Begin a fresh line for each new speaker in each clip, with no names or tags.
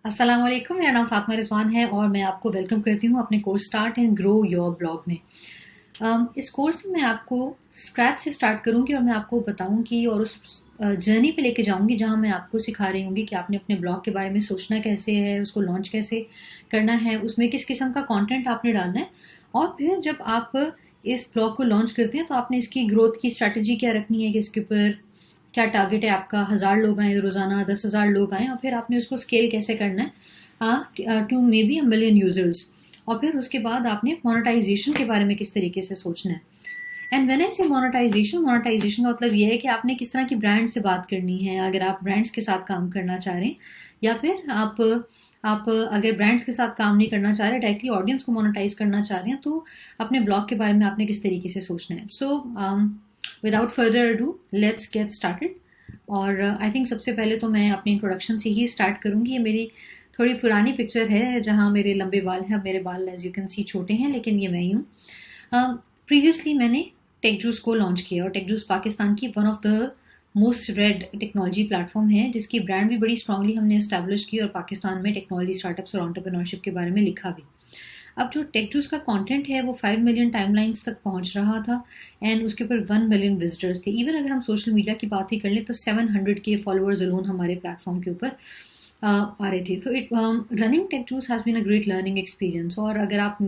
अस्सलाम वालेकुम। मेरा नाम फातिमा रिजवान है और मैं आपको वेलकम करती हूँ अपने course start and grow your blog में। इस कोर्स में मैं आपको स्क्रैच से स्टार्ट करूँगी और मैं आपको बताऊँगी और उस जर्नी पे लेके जाऊँगी जहाँ मैं आपको सिखा रही हूँगी कि आपने अपने ब्लॉग के बारे में सोचना कैसे है, उसको लॉन्च कैसे करना है, उसमें किस किस्म का कंटेंट आपने डालना है और फिर जब आप इस ब्लॉग को लॉन्च करते हैं तो आपने इसकी ग्रोथ की स्ट्रैटेजी क्या रखनी है कि इसके ऊपर क्या टारगेट है आपका, 1000 लोग आए रोजाना, 10,000 लोग आए और फिर आपने उसको स्केल कैसे करना है to may be 1 million users. और फिर उसके बाद आपने मोनेटाइजेशन के बारे में किस तरीके से सोचना है। एंड व्हेन आई से मोनेटाइजेशन का मतलब ये है कि आपने किस तरह की ब्रांड से बात करनी है, अगर आप ब्रांड्स के साथ काम करना चाह रहे हैं या फिर आप अगर ब्रांड्स के साथ काम नहीं करना चाह रहे, डायरेक्टली ऑडियंस को मोनेटाइज करना चाह रहे हैं, तो अपने ब्लॉग के बारे में आपने किस तरीके से सोचना है। So without further ado let's get started. और आई थिंक सबसे पहले तो मैं अपनी इंट्रोडक्शन से ही स्टार्ट करूंगी। ये मेरी थोड़ी पुरानी पिक्चर है जहाँ मेरे लंबे बाल हैं। अब मेरे बाल एज यू कैन सी छोटे हैं, लेकिन ये मैं ही हूँ। प्रीवियसली मैंने टेक जूस को लॉन्च किया और टेक जूस पाकिस्तान की one of the most red technology platform है, जिसकी ब्रांड भी बड़ी स्ट्रांगली हमने इस्टेब्लिश की और पाकिस्तान में टेक्नोलॉजी स्टार्टअप्स और एंटरप्रेन्योरशिप के बारे में लिखा भी। अब जो टेक जूस का कंटेंट है वो 5 मिलियन टाइमलाइंस तक पहुंच रहा था एंड उसके ऊपर 1 मिलियन विजिटर्स थे। इवन अगर हम सोशल मीडिया की बात ही कर लें तो 700 के फॉलोअर्स अलोन हमारे प्लेटफॉर्म के ऊपर आ रहे थे। तो it running tech juice has been a great learning experience. और अगर आप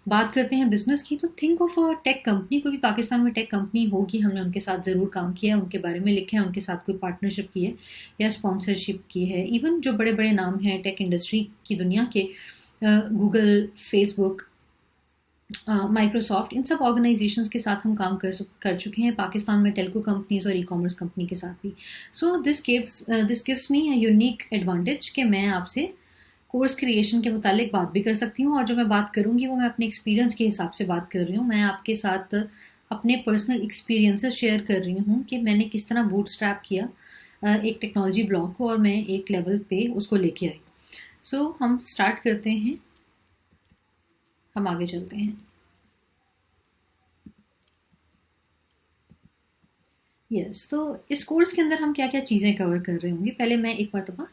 बात करते हैं बिजनेस की, तो think of a tech company. कोई भी पाकिस्तान में टेक कंपनी होगी, हमने उनके साथ ज़रूर काम किया है, उनके बारे में लिखे हैं, उनके साथ कोई पार्टनरशिप की है या स्पॉन्सरशिप की है। इवन जो बड़े बड़े नाम हैं टेक इंडस्ट्री की दुनिया के, गूगल, फेसबुक, माइक्रोसॉफ्ट, इन सब ऑर्गेनाइजेशंस के साथ हम काम कर चुके हैं, पाकिस्तान में टेलको कंपनीज और ई कॉमर्स कंपनी के साथ भी। So this gives me a unique advantage कि मैं आपसे कोर्स क्रिएशन के मुतालिक बात भी कर सकती हूँ और जो मैं बात करूँगी वो मैं अपने एक्सपीरियंस के हिसाब से बात कर रही हूँ। मैं आपके साथ अपने पर्सनल एक्सपीरियंसेस शेयर कर रही हूँ कि मैंने किस तरह बूटस्ट्रैप किया एक टेक्नोलॉजी ब्लॉग को और मैं एक लेवल पे उसको लेके आई। सो हम स्टार्ट करते हैं, हम आगे चलते हैं। यस, तो इस कोर्स के अंदर हम क्या क्या चीज़ें कवर कर रहे होंगे, पहले मैं एक मरतबा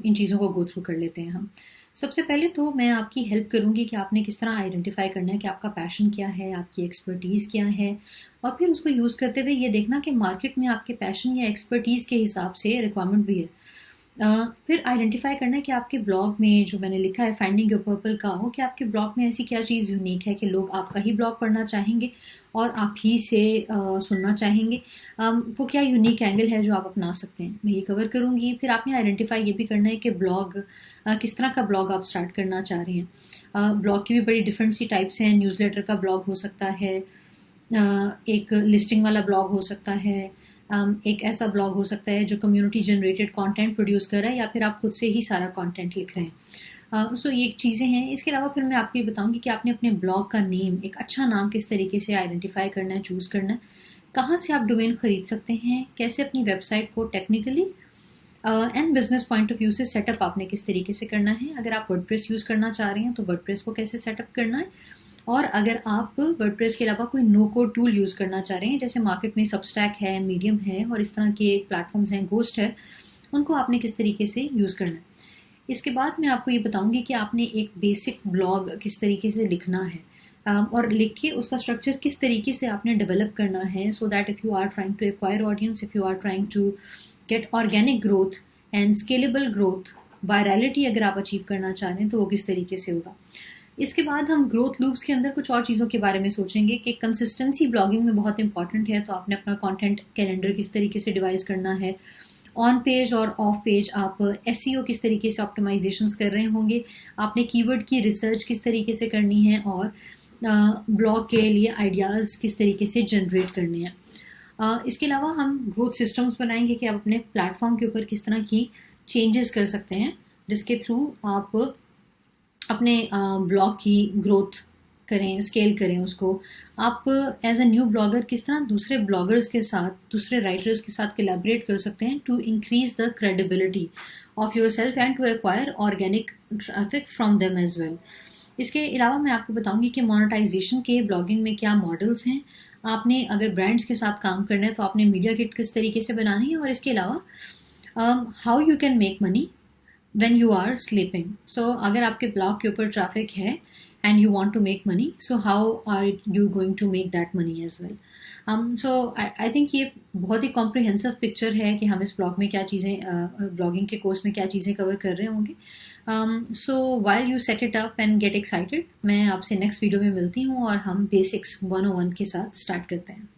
इन चीज़ों को गो थ्रू कर लेते हैं हम। सबसे पहले तो मैं आपकी हेल्प करूंगी कि आपने किस तरह आइडेंटिफाई करना है कि आपका पैशन क्या है, आपकी एक्सपर्टीज़ क्या है, और फिर उसको यूज़ करते हुए ये देखना कि मार्केट में आपके पैशन या एक्सपर्टीज़ के हिसाब से रिक्वायरमेंट भी है। फिर आइडेंटिफाई करना है कि आपके ब्लॉग में जो मैंने लिखा है फाइंडिंग योर पर्पल का हो, कि आपके ब्लॉग में ऐसी क्या चीज़ यूनिक है कि लोग आपका ही ब्लॉग पढ़ना चाहेंगे और आप ही से सुनना चाहेंगे। वो क्या यूनिक एंगल है जो आप अपना सकते हैं, मैं ये कवर करूँगी। फिर आपने आइडेंटिफाई ये भी करना है कि ब्लॉग किस तरह का ब्लॉग आप स्टार्ट करना चाह रहे हैं। ब्लॉग की भी बड़ी डिफरेंट सी टाइप्स हैं। न्यूज़लेटर का ब्लॉग हो सकता है, एक लिस्टिंग वाला ब्लॉग हो सकता है, एक ऐसा ब्लॉग हो सकता है जो कम्युनिटी जनरेटेड कंटेंट प्रोड्यूस कर रहा है, या फिर आप खुद से ही सारा कंटेंट लिख रहे हैं। सो ये चीज़ें हैं। इसके अलावा फिर मैं आपको ये बताऊंगी कि आपने अपने ब्लॉग का नेम, एक अच्छा नाम किस तरीके से आइडेंटिफाई करना है, चूज़ करना है, कहाँ से आप डोमेन खरीद सकते हैं, कैसे अपनी वेबसाइट को technically and business point of view से सेटअप आपने किस तरीके से करना है। अगर आप वर्डप्रेस यूज़ करना चाह रहे हैं तो वर्डप्रेस को कैसे सेटअप करना है, और अगर आप वर्डप्रेस के अलावा कोई नो कोड टूल यूज़ करना चाह रहे हैं, जैसे मार्केट में सबस्टैक है, मीडियम है और इस तरह के प्लेटफॉर्म्स हैं, गोस्ट है, उनको आपने किस तरीके से यूज़ करना है। इसके बाद मैं आपको ये बताऊंगी कि आपने एक बेसिक ब्लॉग किस तरीके से लिखना है, और लिख के उसका स्ट्रक्चर किस तरीके से आपने डेवलप करना है, so that if you are trying to acquire audience, if you are trying to get organic growth and scalable growth, virality अगर आप अचीव करना चाह रहे हैं तो वो किस तरीके से होगा। इसके बाद हम ग्रोथ लूप्स के अंदर कुछ और चीज़ों के बारे में सोचेंगे कि कंसिस्टेंसी ब्लॉगिंग में बहुत इंपॉर्टेंट है, तो आपने अपना कंटेंट कैलेंडर किस तरीके से डिवाइस करना है, ऑन पेज और ऑफ पेज आप एसईओ किस तरीके से ऑप्टिमाइजेशंस कर रहे होंगे, आपने कीवर्ड की रिसर्च किस तरीके से करनी है, और ब्लॉग के लिए आइडियाज़ किस तरीके से जनरेट करने हैं। इसके अलावा हम ग्रोथ सिस्टम्स बनाएंगे कि आप अपने प्लेटफॉर्म के ऊपर किस तरह की चेंजेस कर सकते हैं जिसके थ्रू आप अपने ब्लॉग की ग्रोथ करें, स्केल करें उसको। आप एज अ न्यू ब्लॉगर किस तरह दूसरे ब्लॉगर्स के साथ, दूसरे राइटर्स के साथ कोलैबोरेट कर सकते हैं to increase the credibility of your self and to acquire organic traffic from them as well. इसके अलावा मैं आपको बताऊंगी कि मोनेटाइजेशन के ब्लॉगिंग में क्या मॉडल्स हैं। आपने अगर ब्रांड्स के साथ काम करना है तो आपने मीडिया किट किस तरीके से बनानी है, और इसके अलावा how you can make money when you are sleeping. So अगर आपके ब्लॉग के ऊपर ट्रैफिक है and you want to make money, so how are you going to make that money as well? So I think ये बहुत ही comprehensive picture है कि हम इस ब्लॉग में क्या चीज़ें ब्लॉगिंग के कोर्स में क्या चीज़ें कवर कर रहे होंगे. So while you set it up and get excited, मैं आपसे नेक्स्ट वीडियो में मिलती हूँ और हम बेसिक्स 101 के साथ स्टार्ट करते हैं.